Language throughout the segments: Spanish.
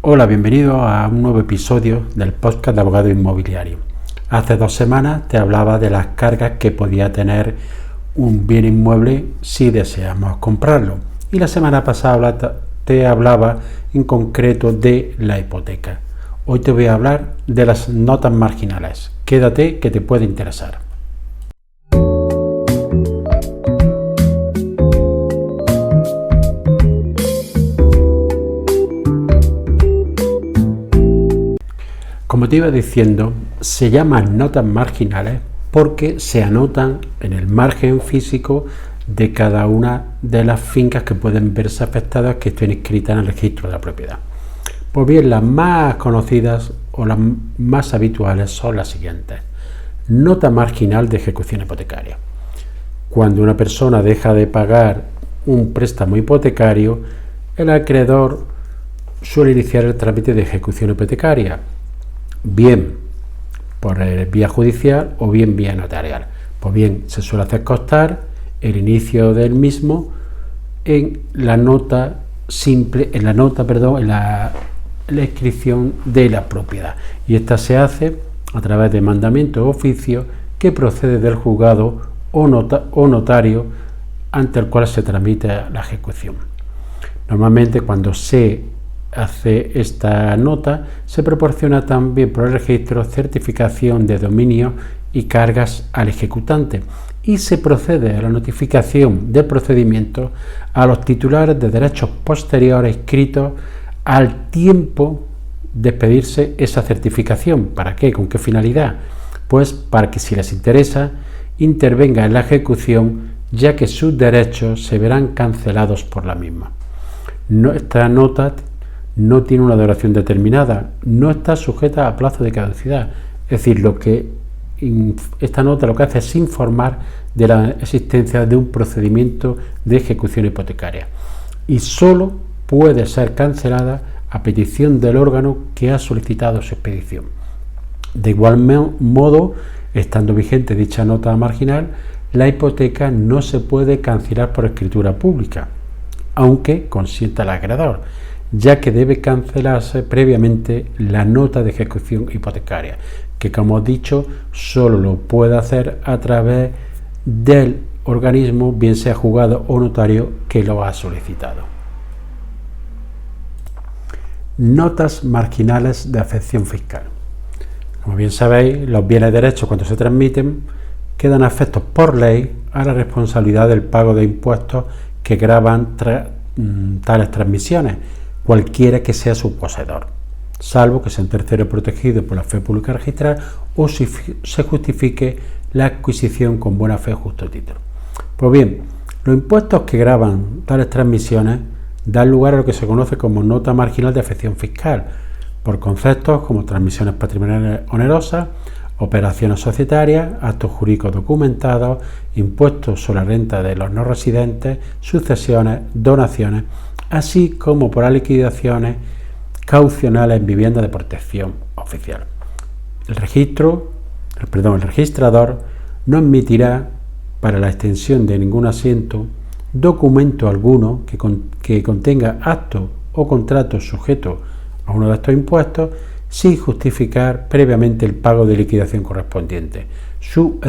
Hola, bienvenido a un nuevo episodio del podcast de Abogado Inmobiliario. Hace 2 semanas te hablaba de las cargas que podía tener un bien inmueble si deseamos comprarlo. Y la semana pasada te hablaba en concreto de la hipoteca. Hoy te voy a hablar de las notas marginales. Quédate que te puede interesar. Como te iba diciendo, se llaman notas marginales porque se anotan en el margen físico de cada una de las fincas que pueden verse afectadas que estén inscritas en el registro de la propiedad. Pues bien, las más conocidas o las más habituales son las siguientes. Nota marginal de ejecución hipotecaria. Cuando una persona deja de pagar un préstamo hipotecario, el acreedor suele iniciar el trámite de ejecución hipotecaria, bien por vía judicial o bien vía notarial. Pues bien, se suele hacer constar el inicio del mismo en la inscripción de la propiedad, y esta se hace a través de mandamiento o oficio que procede del juzgado o notario ante el cual se tramite la ejecución. Normalmente, cuando se hace esta nota, se proporciona también por el registro certificación de dominio y cargas al ejecutante, y se procede a la notificación del procedimiento a los titulares de derechos posteriores inscritos al tiempo de expedirse esa certificación. ¿Para qué? ¿Con qué finalidad? Pues para que, si les interesa, intervenga en la ejecución, ya que sus derechos se verán cancelados por la misma. Esta nota no tiene una duración determinada, no está sujeta a plazo de caducidad. Es decir, esta nota lo que hace es informar de la existencia de un procedimiento de ejecución hipotecaria y solo puede ser cancelada a petición del órgano que ha solicitado su expedición. De igual modo, estando vigente dicha nota marginal, la hipoteca no se puede cancelar por escritura pública, aunque consienta el acreedor, ya que debe cancelarse previamente la nota de ejecución hipotecaria, que, como he dicho, solo lo puede hacer a través del organismo, bien sea juzgado o notario, que lo ha solicitado. Notas marginales de afección fiscal. Como bien sabéis, los bienes derechos, cuando se transmiten, quedan afectos por ley a la responsabilidad del pago de impuestos que gravan tales transmisiones, cualquiera que sea su poseedor, salvo que sea un tercero protegido por la fe pública registral o si se justifique la adquisición con buena fe o justo título. Pues bien, los impuestos que gravan tales transmisiones dan lugar a lo que se conoce como nota marginal de afección fiscal, por conceptos como transmisiones patrimoniales onerosas, operaciones societarias, actos jurídicos documentados, impuestos sobre la renta de los no residentes, sucesiones, donaciones, así como por las liquidaciones caucionales en vivienda de protección oficial. El registrador no admitirá, para la extensión de ningún asiento, documento alguno que contenga actos o contratos sujetos a uno de estos impuestos sin justificar previamente el pago de liquidación correspondiente, su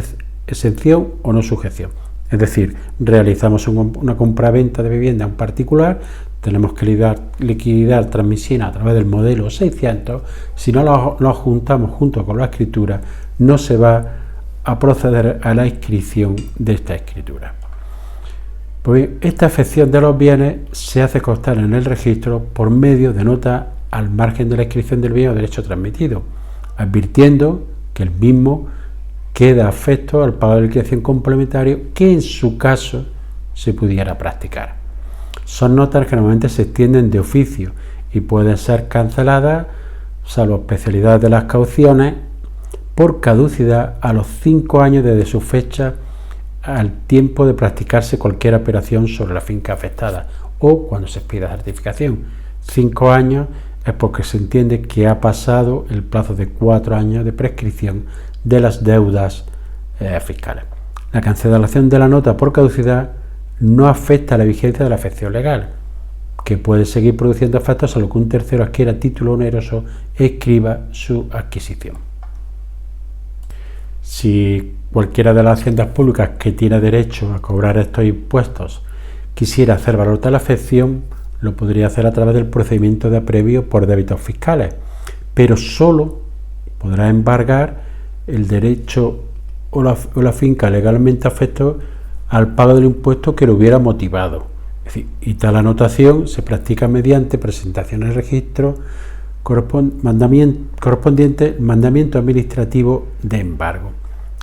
exención o no sujeción. Es decir, realizamos una compraventa de vivienda a un particular, tenemos que liquidar transmisión a través del modelo 600, si no lo juntamos junto con la escritura, no se va a proceder a la inscripción de esta escritura. Pues bien, esta afección de los bienes se hace constar en el registro por medio de nota al margen de la inscripción del bien o derecho transmitido, advirtiendo que el mismo queda afecto al pago de liquidación complementario que en su caso se pudiera practicar. Son notas que normalmente se extienden de oficio y pueden ser canceladas, salvo especialidad de las cauciones, por caducidad a los 5 años desde su fecha al tiempo de practicarse cualquier operación sobre la finca afectada o cuando se expida certificación. 5 años es porque se entiende que ha pasado el plazo de 4 años de prescripción de las deudas fiscales. La cancelación de la nota por caducidad no afecta a la vigencia de la afección legal, que puede seguir produciendo efectos salvo que un tercero adquiera título oneroso e escriba su adquisición. Si cualquiera de las haciendas públicas que tiene derecho a cobrar estos impuestos quisiera hacer valor de la afección, lo podría hacer a través del procedimiento de apremio por débitos fiscales, pero solo podrá embargar el derecho o la finca legalmente afecto al pago del impuesto que lo hubiera motivado. Es decir, y tal anotación se practica mediante presentación en registro correspondiente mandamiento administrativo de embargo.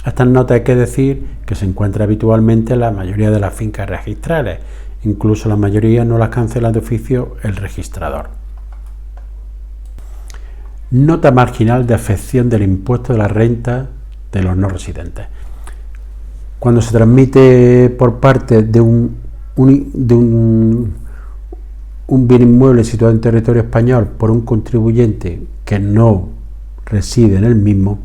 Estas notas hay que decir que se encuentra habitualmente en la mayoría de las fincas registrales, incluso la mayoría no las cancela de oficio el registrador. Nota marginal de afección del impuesto de la renta de los no residentes. Cuando se transmite por parte de un bien inmueble situado en territorio español por un contribuyente que no reside en el mismo,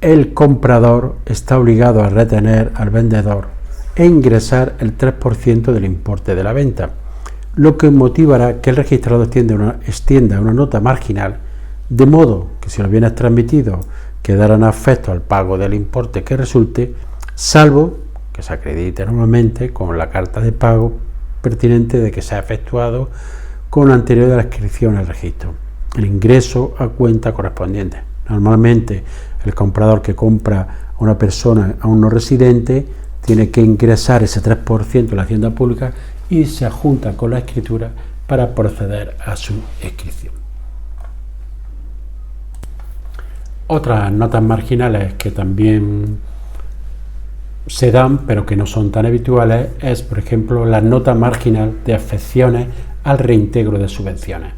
el comprador está obligado a retener al vendedor e ingresar el 3% del importe de la venta, lo que motivará que el registrador extienda una nota marginal, de modo que si los bienes transmitidos quedarán afectos al pago del importe que resulte, salvo que se acredite normalmente con la carta de pago pertinente de que se ha efectuado con anterioridad a la inscripción al registro el ingreso a cuenta correspondiente. Normalmente el comprador que compra a una persona, a un no residente, tiene que ingresar ese 3% en la hacienda pública y se adjunta con la escritura para proceder a su inscripción. Otras notas marginales que también se dan pero que no son tan habituales es, por ejemplo, la nota marginal de afecciones al reintegro de subvenciones.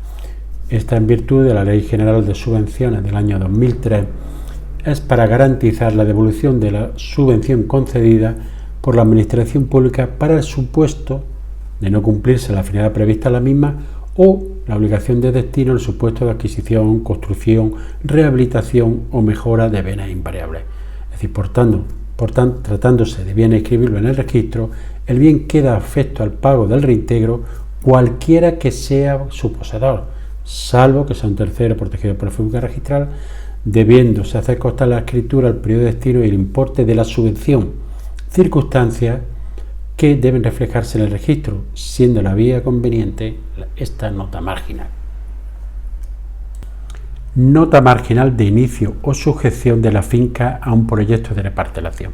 Esta, en virtud de la Ley General de Subvenciones del año 2003, es para garantizar la devolución de la subvención concedida por la Administración Pública para el supuesto de no cumplirse la finalidad prevista en la misma o la obligación de destino en el supuesto de adquisición, construcción, rehabilitación o mejora de bienes invariables. Es decir, por tanto, tratándose de bien inscribirlo en el registro, el bien queda afecto al pago del reintegro cualquiera que sea su poseedor, salvo que sea un tercero protegido por la figura registral, debiéndose hacer constar la escritura, el periodo de destino y el importe de la subvención, circunstancias que deben reflejarse en el registro, siendo la vía conveniente esta nota marginal. Nota marginal de inicio o sujeción de la finca a un proyecto de reparcelación.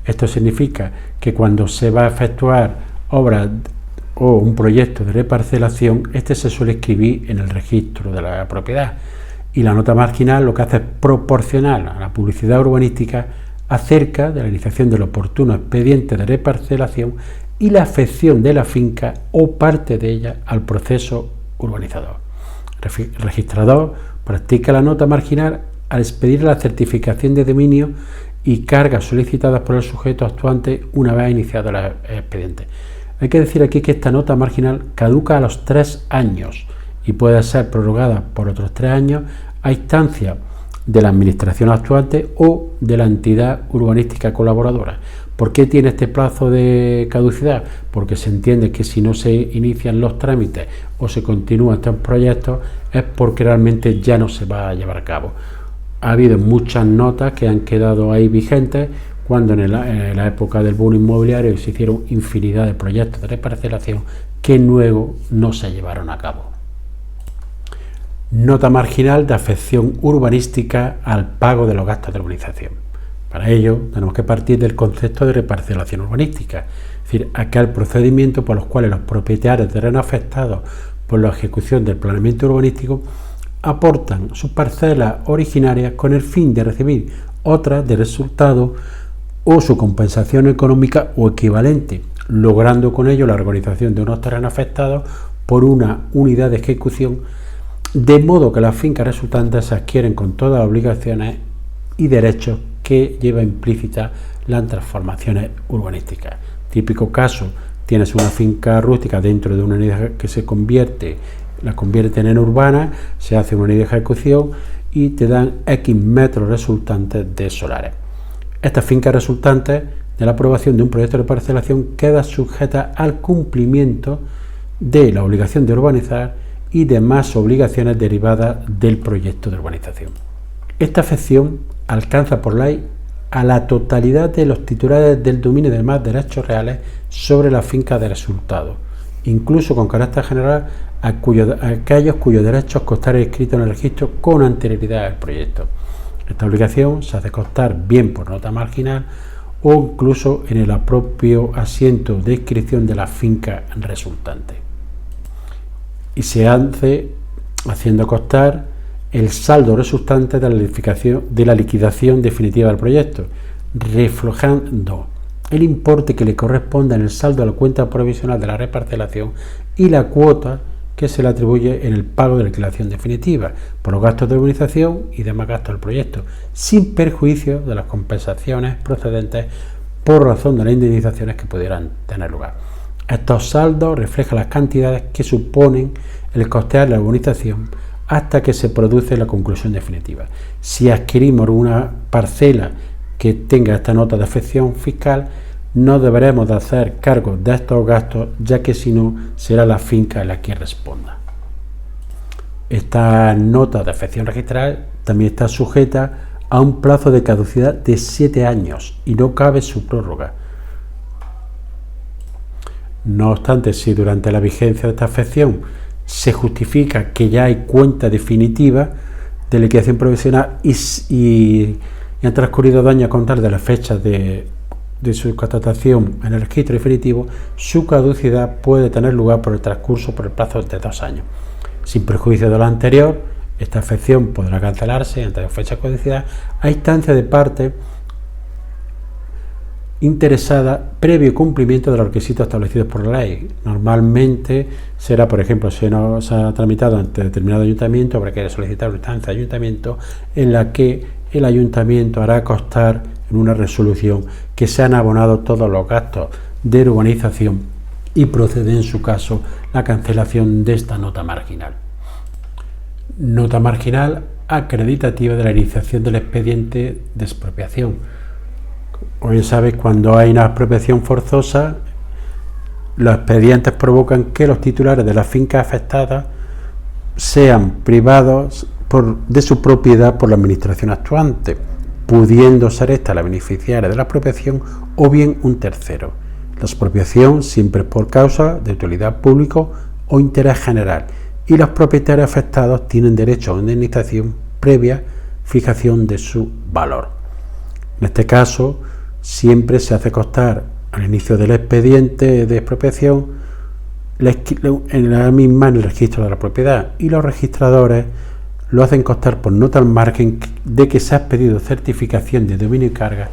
Esto significa que cuando se va a efectuar obra o un proyecto de reparcelación, este se suele escribir en el registro de la propiedad, y la nota marginal lo que hace es proporcionar a la publicidad urbanística acerca de la iniciación del oportuno expediente de reparcelación y la afección de la finca o parte de ella al proceso urbanizador. El registrador practica la nota marginal al expedir la certificación de dominio y cargas solicitadas por el sujeto actuante una vez iniciado el expediente. Hay que decir aquí que esta nota marginal caduca a los 3 años y puede ser prorrogada por otros 3 años a instancia de la administración actuante o de la entidad urbanística colaboradora. ¿Por qué tiene este plazo de caducidad? Porque se entiende que si no se inician los trámites o se continúan estos proyectos es porque realmente ya no se va a llevar a cabo. Ha habido muchas notas que han quedado ahí vigentes cuando en la época del boom inmobiliario se hicieron infinidad de proyectos de reparcelación que luego no se llevaron a cabo. Nota marginal de afección urbanística al pago de los gastos de urbanización. Para ello tenemos que partir del concepto de reparcelación urbanística, es decir, aquel procedimiento por los cuales los propietarios de terrenos afectados por la ejecución del planeamiento urbanístico aportan sus parcelas originarias con el fin de recibir otras de resultado o su compensación económica o equivalente, logrando con ello la organización de unos terrenos afectados por una unidad de ejecución, de modo que las fincas resultantes se adquieren con todas las obligaciones y derechos que lleva implícita las transformaciones urbanísticas. Típico caso, tienes una finca rústica dentro de una unidad que la convierten en urbana, se hace una unidad de ejecución y te dan X metros resultantes de solares. Estas fincas resultantes de la aprobación de un proyecto de parcelación quedan sujetas al cumplimiento de la obligación de urbanizar y demás obligaciones derivadas del proyecto de urbanización. Esta afección alcanza por ley a la totalidad de los titulares del dominio de más derechos reales sobre la finca de resultado, incluso con carácter general a aquellos cuyos derechos constaren inscritos en el registro con anterioridad al proyecto. Esta obligación se hace constar bien por nota marginal o incluso en el propio asiento de inscripción de la finca resultante. Y se hace haciendo constar el saldo resultante de la liquidación definitiva del proyecto, reflejando el importe que le corresponde en el saldo de la cuenta provisional de la reparcelación y la cuota que se le atribuye en el pago de la liquidación definitiva por los gastos de urbanización y demás gastos del proyecto, sin perjuicio de las compensaciones procedentes por razón de las indemnizaciones que pudieran tener lugar. Estos saldos reflejan las cantidades que suponen el costear la urbanización hasta que se produce la conclusión definitiva. Si adquirimos una parcela que tenga esta nota de afección fiscal, no deberemos de hacer cargo de estos gastos, ya que si no, será la finca la que responda. Esta nota de afección registral también está sujeta a un plazo de caducidad de 7 años y no cabe su prórroga. No obstante, si durante la vigencia de esta afección se justifica que ya hay cuenta definitiva de liquidación provisional y han transcurrido 2 años a contar de la fecha de su constatación en el registro definitivo, su caducidad puede tener lugar por el transcurso por el plazo de 2 años. Sin perjuicio de lo anterior, esta afección podrá cancelarse antes de fecha de caducidad a instancia de parte interesada previo cumplimiento de los requisitos establecidos por la ley. Normalmente será, por ejemplo, si no se ha tramitado ante determinado ayuntamiento, habrá que solicitar una instancia de ayuntamiento en la que el ayuntamiento hará constar en una resolución que se han abonado todos los gastos de urbanización y procede en su caso la cancelación de esta nota marginal. Nota marginal acreditativa de la iniciación del expediente de expropiación. Como bien sabéis, cuando hay una expropiación forzosa, los expedientes provocan que los titulares de las fincas afectadas sean privados de su propiedad por la administración actuante, pudiendo ser esta la beneficiaria de la expropiación o bien un tercero. La expropiación siempre es por causa de utilidad pública o interés general, y los propietarios afectados tienen derecho a una indemnización previa fijación de su valor. En este caso, siempre se hace constar al inicio del expediente de expropiación en el registro de la propiedad, y los registradores lo hacen constar por nota al margen de que se ha pedido certificación de dominio y carga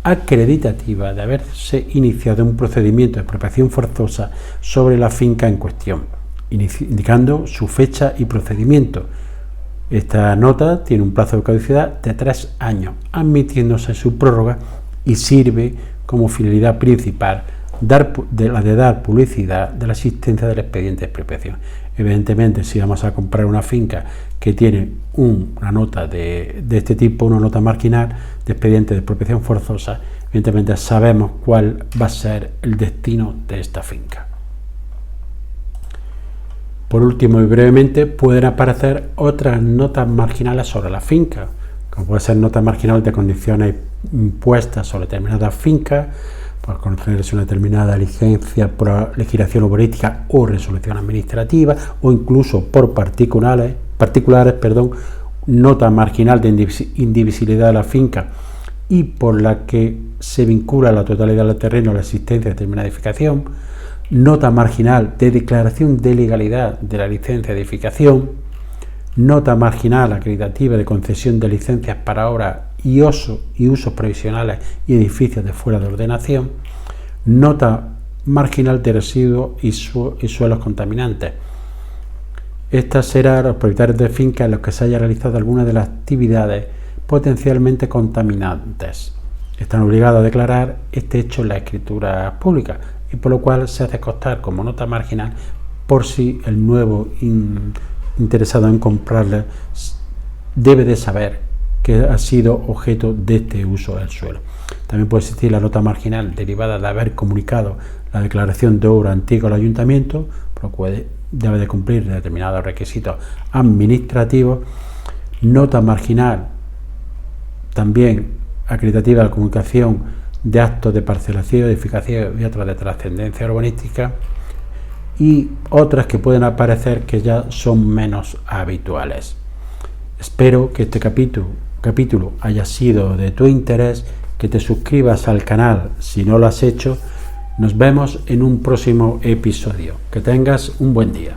acreditativa de haberse iniciado un procedimiento de expropiación forzosa sobre la finca en cuestión, indicando su fecha y procedimiento. Esta nota tiene un plazo de caducidad de 3 años, admitiéndose su prórroga, y sirve como finalidad principal dar publicidad de la existencia del expediente de expropiación. Evidentemente, si vamos a comprar una finca que tiene una nota de este tipo, una nota marginal de expediente de expropiación forzosa, evidentemente sabemos cuál va a ser el destino de esta finca. Por último y brevemente, pueden aparecer otras notas marginales sobre la finca, como puede ser nota marginal de condiciones impuestas sobre determinadas fincas, por concederse una determinada licencia por legislación urbanística o resolución administrativa, o incluso por particulares, nota marginal de indivisibilidad de la finca y por la que se vincula la totalidad del terreno a la existencia de determinada edificación, nota marginal de declaración de legalidad de la licencia de edificación, nota marginal acreditativa de concesión de licencias para obras y usos provisionales y edificios de fuera de ordenación, nota marginal de residuos y suelos contaminantes. Estas serán los propietarios de fincas en los que se haya realizado alguna de las actividades potencialmente contaminantes. Están obligados a declarar este hecho en la escritura pública, y por lo cual se hace constar como nota marginal por si el nuevo interesado en comprarle debe de saber que ha sido objeto de este uso del suelo. También puede existir la nota marginal derivada de haber comunicado la declaración de obra antigua al ayuntamiento, por lo cual debe de cumplir determinados requisitos administrativos. Nota marginal, también acreditativa de la comunicación de actos de parcelación, edificación y otras de trascendencia urbanística, y otras que pueden aparecer que ya son menos habituales. Espero que este capítulo haya sido de tu interés, que te suscribas al canal si no lo has hecho. Nos vemos en un próximo episodio. Que tengas un buen día.